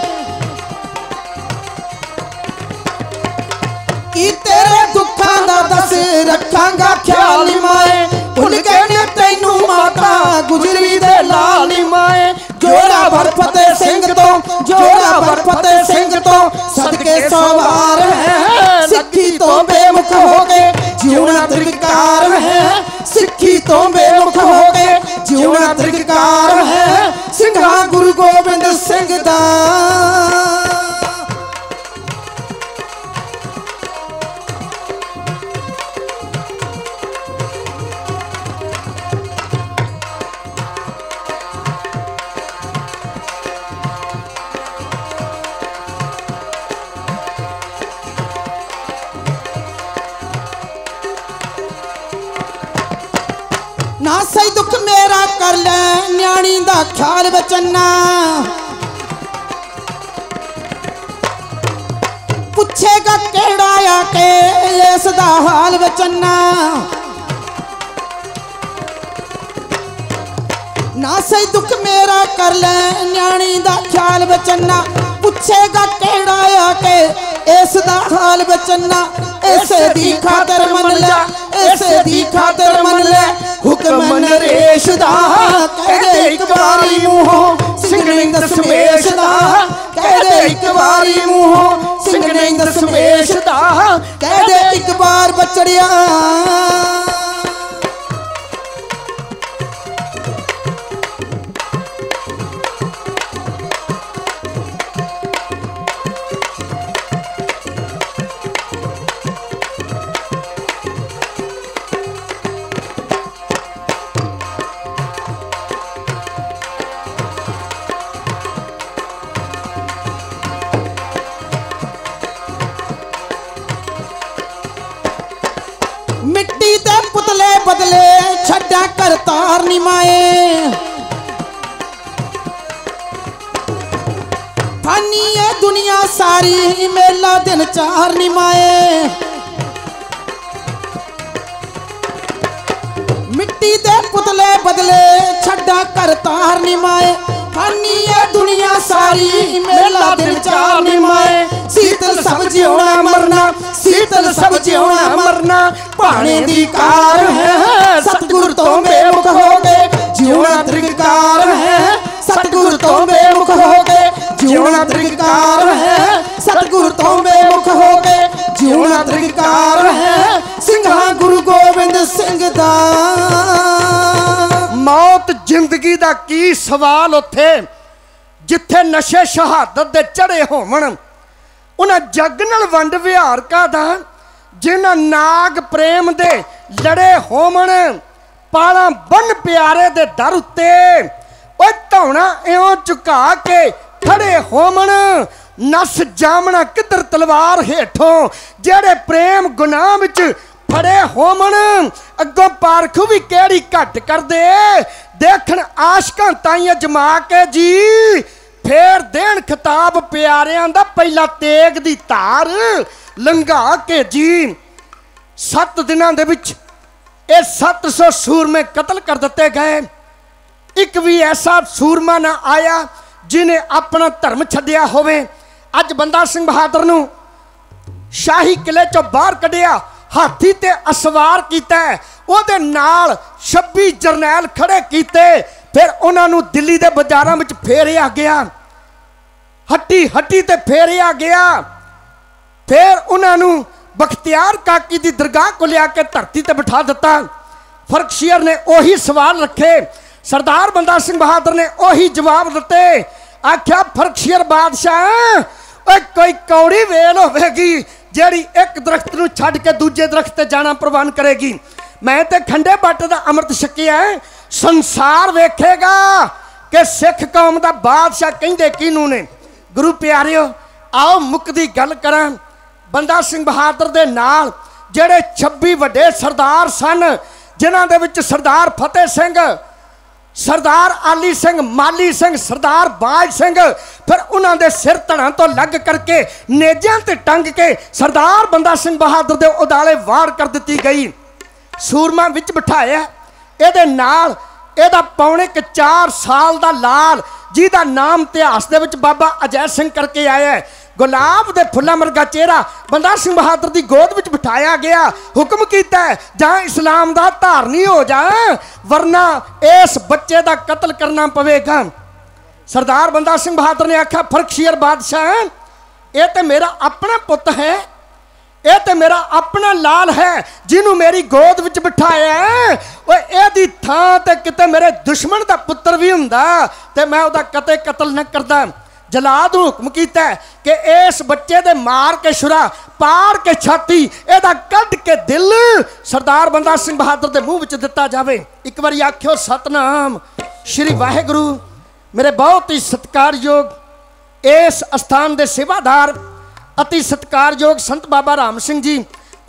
की तेरे दुखा दा दस रखांगा ख्याल निमाए, भुल गए ने तैनू माता गुजरी दे लाल निमाए। जोरा भर फतेह सिंह तो, जोरा भर फतेह सिंह तो सदके सवार है, सिक्खी तो बेमुख हो गए जीवना त्रिकार है, सिक्खी तो बेमुख हो गए जीवना त्रिकार है। सिंघा गुरु गोबिंद सिंह दा ना सही दुख मेरा कर ले न्याणी दा ख्याल बचना, पूछेगा केड़ा आके इस दा हाल बचना। ना सही दुख मेरा कर ले न्याणी दा ख्याल बचना, पूछेगा केड़ा आके इस दा हाल बचना। ऐसे दी खातर मन ले, ऐसे दी खातर मन ले हुक्म नरेश दा, कह दे एक बारी मूंहों सिंह नहीं दशमेश दा, कह दे एक बारी मूंहों सिंह नहीं दशमेश दा, कह दे एक बार बचड़िया। मिट्टी ते पुतले बदले छड्डा कर तार निमाए, फानी है दुनिया सारी मेला दिन चार निमाए। मिट्टी ते पुतले बदले छड्डा कर तार निमाए, फानी है दुनिया सारी मेला दिन चार निमाए। शीतल सब जिउना मरना, शीतल सब जिउना मरना, पाने दी कार है सतगुर तो बेमुख हो गए जिउना त्रिकार है, सतगुर तो बेमुख हो गए जिउना त्रिकार है, सतगुर तो बेमुख हो गए जिउना त्रिकार है। सिंघा गुरु गोबिंद सिंह दा मौत जिंदगी दा की सवाल उत्थे जिथे नशे शहादत दे चढ़े होवन, उन्हां जग नाल वंड विहार का दा जिन्हां नाग प्रेम दे लड़े होवन, पाला बन प्यारे दे दर उत्ते ओए धौना इउं झुका के खड़े होवन। नस जामना किधर तलवार हेठों जेड़े प्रेम गुनाह विच फड़े होवन, अगों पारख भी केड़ी घट कर दे देखन आशकां ताई अजमा के जी। फेर देन खिताब प्यारियां दा पहला तेग दी धार लंघा के जी। 7 दिनां दे विच 700 सूरमे कतल कर दिते गए। एक भी ऐसा सूरमा ना आया जिन्हें अपना धर्म छड्डिया होवे। अज बंदा सिंह बहादुर नूं शाही किले चों बाहर कढ़िया, हाथी ते असवार कीता, ओहदे नाल 26 जरनैल खड़े कीते, फिर उन्होंने दिल्ली के बाजारों में फेरिया गया, हट्टी हट्टी ते फेरिया गया। फिर उन्होंने बख्तियार काकी की दरगाह को लिया के धरती ते बिठा दिता। फर्कशीयर ने उही सवाल रखे, सरदार बंदा सिंह बहादुर ने उही जवाब दिते। आख्या फर्कशीयर बादशाह कोई कौड़ी वेल होगी जेड़ी एक दरख्त नूं छड्ड के दूजे दरख्त ते जाना प्रवान करेगी। मैं ते खंडे बट दा अमृत छकिया है, संसार वेखेगा कि सिख कौम दा बादशाह कहंदे किनू ने। गुरु प्यारिओ आओ मुकदी गल करां। बंदा सिंह बहादुर दे नाल जेड़े 26 वड्डे सरदार सन, जिन्हां दे विच सरदार फतेह सिंह, सरदार आली सिंह, माली सिंह, सरदार बाज सिंह, फिर उन्हां दे सिर धड़ां तो लग करके नेजियां ते टंग के सरदार बंदा सिंह बहादुर दे उदाले वार कर दी गई। सूरमा विच बिठाया, इहदे नाल इहदा पौने 4 साल दा लाल जिहदा नाम इतिहास दे विच बाबा अजय सिंह करके आया है। गुलाब दे फुल्लां वर्गा चेहरा बंदा सिंह बहादुर दी गोद विच बिठाया गया। हुक्म कीता है जां इस्लाम दा धारनी हो जा, वरना इस बच्चे दा कत्ल करना पवेगा। सरदार बंदा सिंह बहादुर ने आख्या फर्कशीयर बादशाह ये तो मेरा अपना पुत है, ये तो मेरा अपना लाल है जिन्हों मेरी गोद विच बिठाया है। एदी थां ते किते मेरे दुश्मन दा पुत्र भी हुंदा ते मैं उहदा कते कत्ल न करदा। जलाद हुक्म किया कि इस बच्चे दे मार के छुरा, पाड़ के छाती, एदा कट के दिल सरदार बंदा सिंह बहादुर दे मुंह विच दिता जावे। एक बारी आख्यो सतनाम श्री वाहिगुरु। मेरे बहुत ही सत्कारयोग इस अस्थान दे सेवादार, अति सत्कारयोग संत बाबा राम सिंह जी,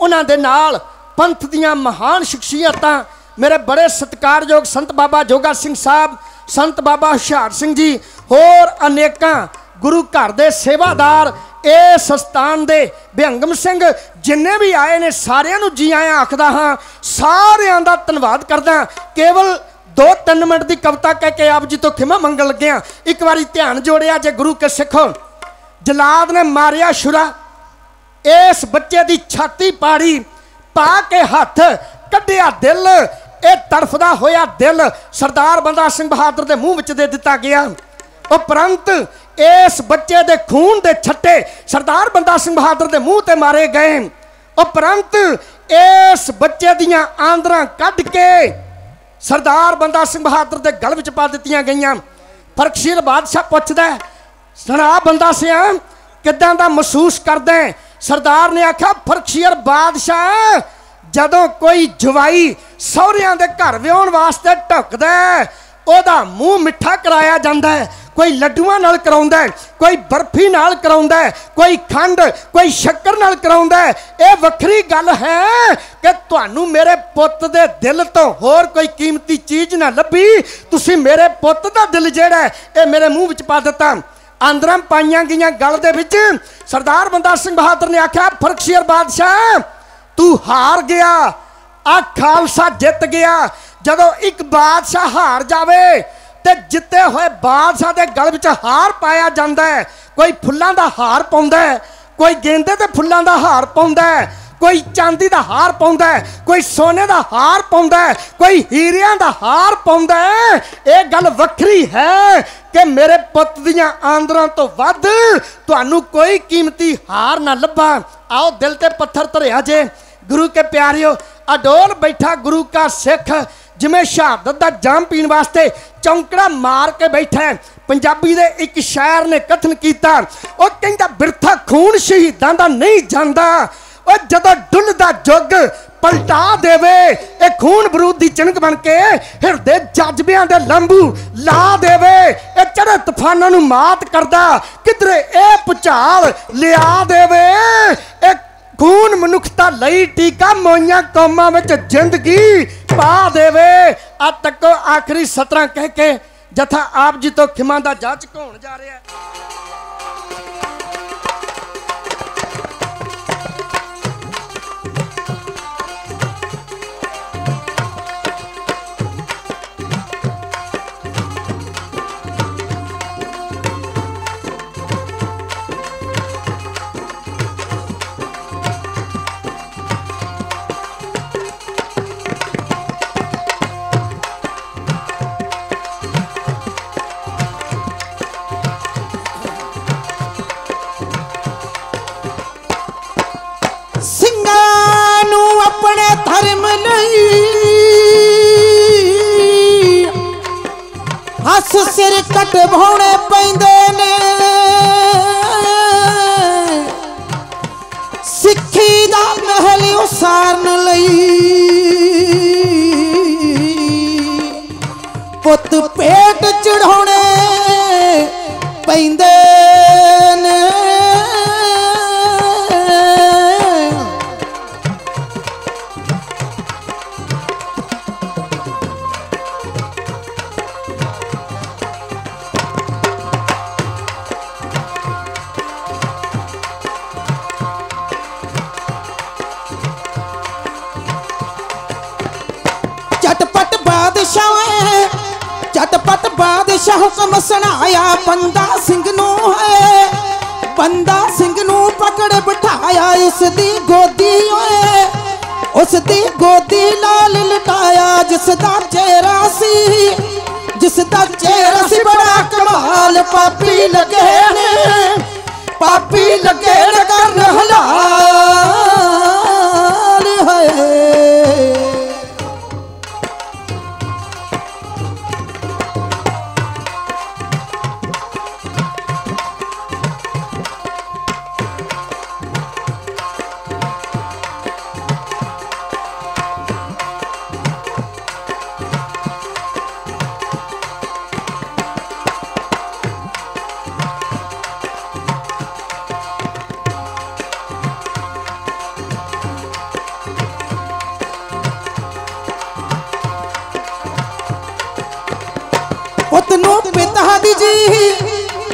उन्हां दे नाल पंथ दियां महान शख्सियतां मेरे बड़े सत्कारयोग संत बाबा जोगा सिंह साहब, संत बाबा हुशियार सिंह जी, होर अनेकां गुरु घर दे सेवादार, इस स्थान दे बेहंगम सिंह, जिन्ने भी आए ने सारियां नूं जी आया आखदा हाँ, सारियां दा धन्नवाद करदा। केवल 2-3 मिनट की कविता कह के आप जी तो खिमा मंगन लग्या। एक बारी ध्यान जोड़िया जे गुरु के सिखो। जलाद ने मारिया छुरा, इस बच्चे की छाती पाड़ी, पा के हाथ कढ़िया दिल, ये तड़फदा होया दिल सरदार बंदा सिंह बहादुर के मुंह दे दिता गया। उपरंत इस बच्चे दे खून दे छट्टे सरदार बंदा सिंह बहादुर के मुंह ते मारे गए। उपरंत इस बच्चे दियां आंदरां कढ़ के सरदार बंदा सिंह बहादुर के गल विच पा दित्तियां गईयां। फर्कशीयर बादशाह पुछदा सुना बंदा सिंह किदां दा महसूस करदा है? सरदार ने आख्या फर्कशीयर बादशाह जदों कोई जवाई सौहरियां दे घर विआउण वास्ते ढुकदा ओदा मुंह मिठा कराया जांदा है, कोई लड्डूआं नाल कराउंदा है, कोई बर्फी नाल कराउंदा है, कोई खंड कोई शक्कर नाल कराउंदा है। ये वखरी गल है कि तुहानू मेरे पुत्त दे दिल तो होर कोई कीमती चीज़ ना लभी, तुसी मेरे पुत्त दा दिल जिहड़ा है ये मेरे मुंह विच पा दित्ता। आंदरां पाईयां गईयां गल दे विच सरदार बंदा सिंह बहादुर ने आख्या फर्कशीयर बादशाह तू हार गया, आ खालसा जित गया। जदों एक बादशाह हार जावे ते जिते हुए बादशाह के गल विच हार पाया जाता है। कोई फुल्लां दा हार पाउंदा है, कोई गेंदे ते फुल्लां दा हार पाउंदा है, कोई चांदी दा हार पाउंदा है, कोई सोने दा हार पाउंदा है, कोई हीरियां दा हार पाउंदा है। ये गल वखरी है कि मेरे पुत्त दियां आंदरां तो वध तुहानू कोई कीमती हार ना लभा। आओ दिल ते पत्थर धरिया जे गुरु के प्यारिओ, अडोल बैठा गुरु का सिख जिमें शहादत का जाम पीने वास्ते चौंकड़ा मार के बैठा है। पंजाबी दे एक शायर ने कथन किया, वो कहता बिरथा खून शहीदां दा नहीं जांदा, और जदों डुलदा जुग पलटा देवे ए खून बरूद दी चिनक बन के हिरदे जज्बियां दे लंबू ला देवे। ए चढ़े तूफानां नूं मात करदा किधरे ए भुचाल लिया देवे। ए खून मनुखता लई टीका मोइयां कौमां विच जिंदगी पा देवे। आ तक आखिरी सतरां कह के जथा आप जी तो खिमा दा जज होण जा रहा है। अपने धर्म नहीं हस सिर कटवाने पैंदे ने सिक्खी दा महल उसारन लई पुत पेट चढ़ाने पैंदे ने झटपट बादशाह हुक्म सुनाया बंदा सिंह नू है बंदा सिंह नू पकड़ बिठाया उसदी गोदी उसदी गोदी लाल लटाया जिसदा चेहरा सी बड़ा कमाल पापी लगे ने कर हलाल है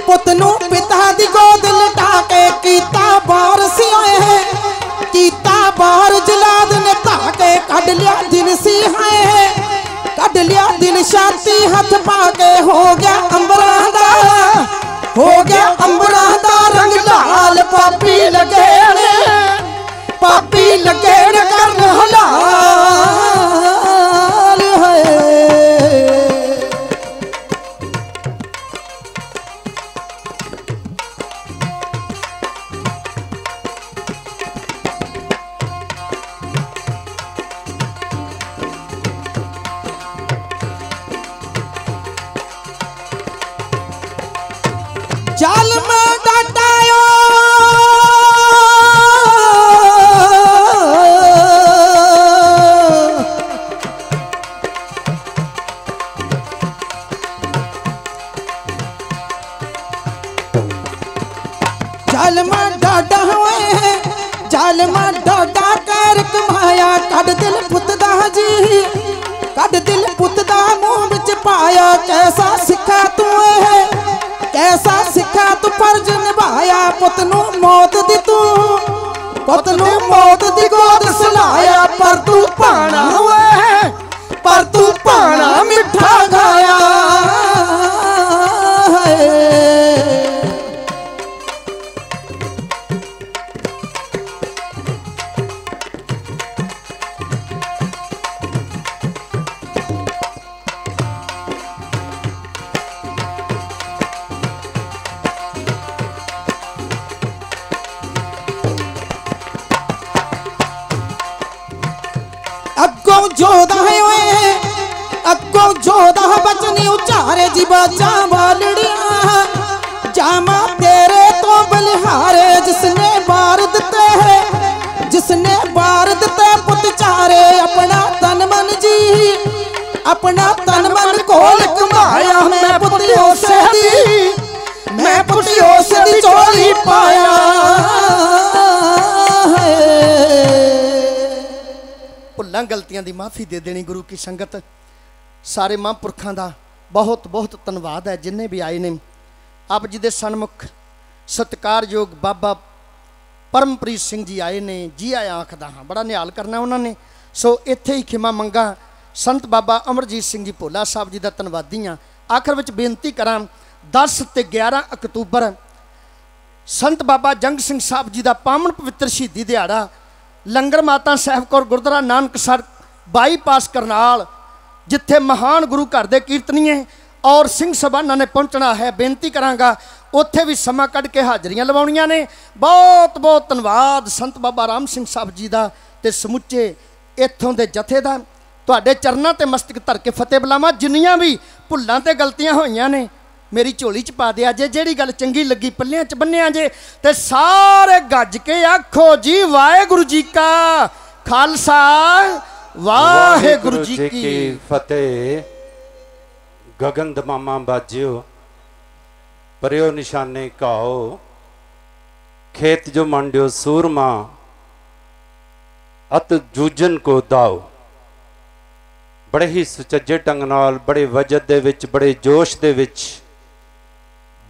पुत नू पिता दी गोद लटा के कीता बार सियाए है कीता बार जलाद ने ताके कढ़ लिया दिल सी है कढ़ लिया दिल छाती हथ पाके हो गया अंबरा दा रंग लाल पापी लगे ने कर हलाल है जाल में डाटायो जाल में डाटा कर कमाया कढ़ दिल पुत दा जी कढ़ दिल पुत दा मुंह विच पाया कैसा सिखा तू है कैसा सिखा तू फर्ज निभाया पुत नू मौत दी गोद सुलाया पर तू पाना मिठा खाया अगों जोदा बचनी उचारे जी बाजा बालड़िया जामा तेरे तो बलिहारे जिसने बार दिते पुत चारे अपना तन मन कोल कमाया मैं पुतियों से दी चोरी पाया भुल्लां गलतियां दी माफ़ी दे देनी गुरु की संगत सारे महापुरखों का बहुत बहुत धन्यवाद है जिन्हें भी आए ने आप जी दे सन्मुख सत्कारयोग बाबा परमप्रीत सिंह जी आए ने जी आया आखदा हाँ बड़ा निहाल करना उन्होंने सो इत्थे ही खिमा मंगा संत बाबा अमरजीत सिंह जी भोला साहब जी का धन्यवादी हाँ आखिर विच बेनती करा 10 ते 11 अक्तूबर संत बाबा जंग सिंह साहब जी का पावन पवित्र शहीदी दिहाड़ा लंगर माता साहब कौर गुरुद्वारा नानकसर बाईपास करनाल जिथे महान गुरु घर के कीर्तनीय और सिंह सभाना ने पहुँचना है बेनती करांगा उत्थे भी समा कढ़ के हाजरियां लवाउणियां ने बहुत बहुत धन्यवाद संत बाबा राम सिंह साहब जी का ते समुचे इत्थों के जथे का ਤੁਹਾਡੇ ਚਰਨਾਂ ਤੇ ਮਸਤਕ ਧਰ ਕੇ ਫਤਿਹ ਬੁਲਾਵਾਂ। ਜਿੰਨੀਆਂ ਵੀ ਭੁੱਲਾਂ ਤੇ ਗਲਤੀਆਂ ਹੋਈਆਂ ਨੇ मेरी झोली च पा दिया जे, जेड़ी गल चंगी लगी पल्लियां च बन्निया जे, ते सारे गज के आखो जी वाहेगुरु जी का खालसा वाहेगुरु जी की फतेह। गगन दमामा बाजियो परियो निशाने काओ, खेत जो मंडियो सूरमा अत जूजन को दाओ। बड़े ही सुचज्जे ढंग नाल, बड़े वजद दे विच, बड़े जोश दे विच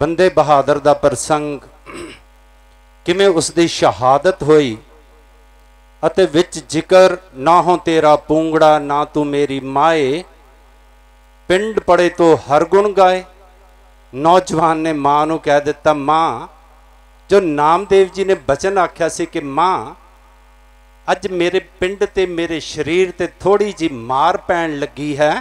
बंदे बहादुर दा प्रसंग किवें उसदी शहादत होई अते विच जिक्र ना हो तेरा पूंगड़ा ना तू मेरी माए, पिंड पड़े तो हर गुण गाए। नौजवान ने मां नूं कह दिता, मां जो नामदेव जी ने बचन आख्या सी कि मां अज मेरे पिंड ते मेरे शरीर ते थोड़ी जी मार पैण लगी है,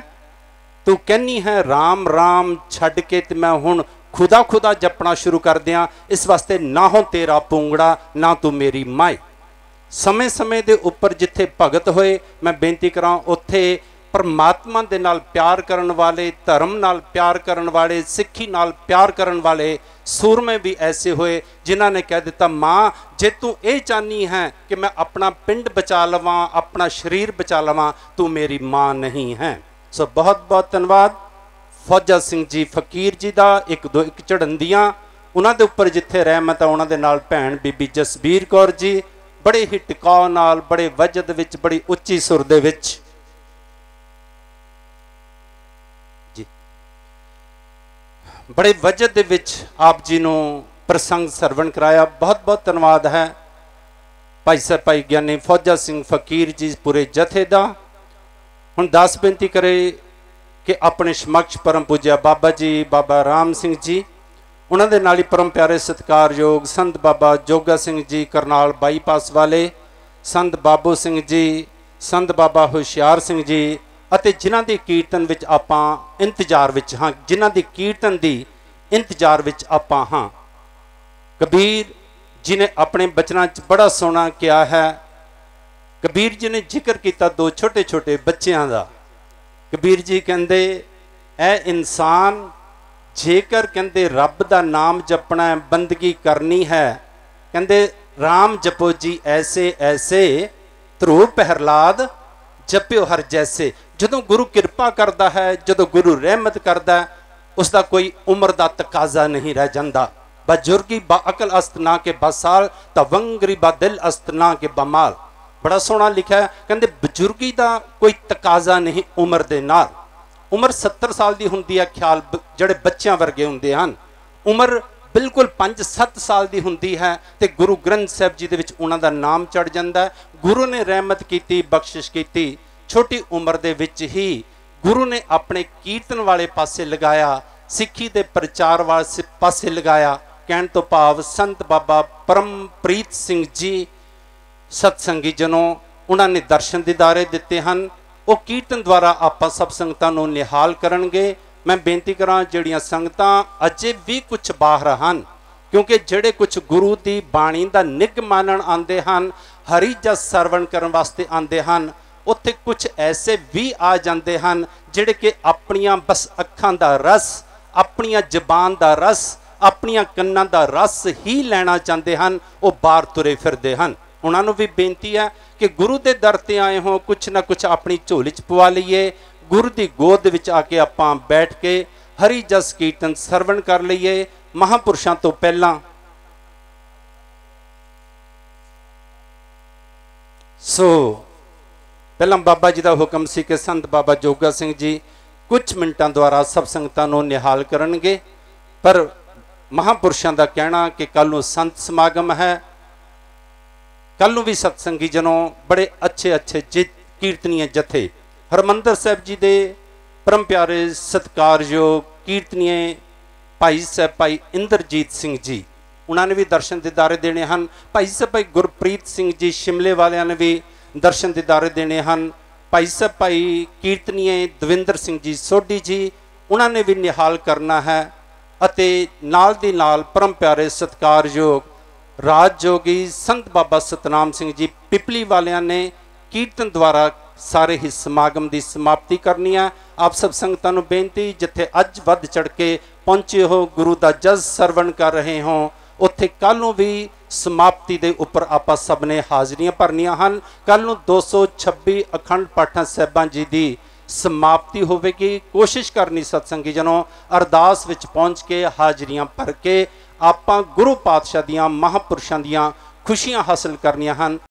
तू कहनी है राम राम छड्ड के ते मैं हुण खुदा खुदा जपना शुरू कर दियां, इस वास्ते ना हो तेरा पूंगड़ा ना तू मेरी माए। समय समय दे उपर जिथे भगत होए, मैं बेनती करां उत्थे परमात्मा दे नाल प्यार करन वाले, धर्म नाल प्यार करन वाले, सिक्खी नाल प्यार करन वाले सूरमे भी ऐसे होए जिन्हां ने कह दिता, मां जे तू ये चाहनी है कि मैं अपना पिंड बचा लवां, अपना शरीर बचा लवां, तू मेरी मां नहीं है। सो बहुत बहुत धन्यवाद फौजा सिंह जी फकीर जी का। एक दो एक झड़नदियाँ उन्होंने उपर जिथे रहमत है उन्होंने नाल भैन बीबी जसबीर कौर जी बड़े ही टिकाव नाल, बड़े वजद विच, बड़ी उच्ची सुर दे विच जी, बड़े वजद दे विच आप जी नूं प्रसंग सरवण कराया। बहुत बहुत धन्यवाद है भाई साहब भाई ज्ञानी फौजा सिंह फकीर जी पूरे जथे का। हुण दास बेनती करे कि अपने समक्ष परम पूज्या बाबा जी बाबा राम सिंह जी, उन्होंने नाल ही परम प्यारे सत्कारयोग संत बाबा जोगा सिंह जी करनाल बाईपास वाले, संत बाबू सिंह जी, संत बाबा हुशियार सिंह जी, अते जिन्हां दी कीर्तन विच आपां इंतजार विच हां, जिन्हां दी कीर्तन दी इंतजार विच आपां हां। कबीर जी ने अपने बचनां च बड़ा सोहना किया है। कबीर जी ने जिक्र किया दो छोटे छोटे बच्चों का। कबीर जी कहते ऐ इंसान जेकर कहते रब का नाम जपना है, बंदगी करनी है, कहते राम जपो जी ऐसे ऐसे, ध्रुव प्रहलाद जप्यो हर जैसे। जदों गुरु कृपा करता है, जदों गुरु रहमत करता है, उसका कोई उम्र का तकाजा नहीं रह जाता। बजुर्गी बा अकल अस्त ना के बसाल, तवंगरी बा दिल अस्त ना के बमाल। बड़ा सोहना लिखा है, कहते बजुर्गी का कोई तकाजा नहीं उम्र दे नाल। उम्र 70 साल की हुंदी है, ख्याल जड़े बच्चों वर्गे हुंदे हन। उम्र बिल्कुल 5-7 साल की हुंदी है ते गुरु ग्रंथ साहब जी दे विच उन्हां दा नाम चढ़ जाता है। गुरु ने रहमत की, बख्शिश की, छोटी उम्र दे विच ही गुरु ने अपने कीर्तन वाले पासे लगाया, सिक्खी दे प्रचार वाले पासे लगाया। कहण तो भाव संत बाबा परमप्रीत सिंह जी सत्संगी जनों, उन्होंने दर्शन दीदारे दिते हैं। वो कीर्तन द्वारा आप सब संगतां नूं निहाल करनगे। मैं बेनती करा जिहड़ियां संगतां अजे भी कुछ बाहर हैं, क्योंकि जिहड़े कुछ गुरु की बाणी का निग मानण आते हैं, हरि जस सरवण करन वास्ते आते हैं, उत्थे कुछ ऐसे भी आ जाते हैं जिहड़े कि अपनियां बस अखां दा रस, अपनियां जबान का रस, अपनियां कन्नां दा रस ही लैना चाहते हैं, वो बाहर तुरे फिरदे हैं। उन्होंने भी बेनती है कि गुरु के दर ते आए हो, कुछ ना कुछ अपनी झोली च पवा लीए, गुरु की गोद विच आके आपां बैठ के हरि जस कीर्तन सरवण कर लीए। महापुरुषों तो पहला सो पहला बाबा जी का हुक्म सी कि संत बाबा जोगा सिंह जी कुछ मिनटों द्वारा सब संगतां नूं निहाल करनगे, पर महापुरुषों का कहना कि कल नूं संत समागम है, कल नूं भी सत्संगी जनों बड़े अच्छे अच्छे कीर्तनीय जथे हरमंदर साहब जी दे परम प्यारे सत्कारयोग कीर्तनीय भाई साहब भाई इंद्रजीत सिंह जी, उन्होंने भी दर्शन दीदारे देने हैं। भाई साहब भाई गुरप्रीत सिंह जी शिमले वालियां ने भी दर्शन दीदारे देने हैं। भाई साहब भाई कीर्तनीय दविंदर सिंह जी सोढी जी, उन्होंने भी निहाल करना है। अते नाल दी नाल परम प्यारे सत्कारयोग राज जोगी संत बाबा सतनाम सिंह जी पिपली वालियां ने कीर्तन द्वारा सारे ही समागम की समाप्ति करनी है। आप सब संगतां नूं बेनती, जिथे अज वध चढ़ के पहुंचे हो, गुरु का जस सरवण कर रहे हो, उत्थे कल नूं भी समाप्ति के उपर आप सब ने हाजरियां भरनियां हन। कल नूं 226 अखंड पाठां साहिबां जी की समाप्ति होवेगी। कोशिश करनी सत्संगी जनों, अरदास विच पहुंच के हाजरियां भर के आपां गुरु पातशाह दियां महापुरुषां दियां खुशियां हासिल करनियां हन।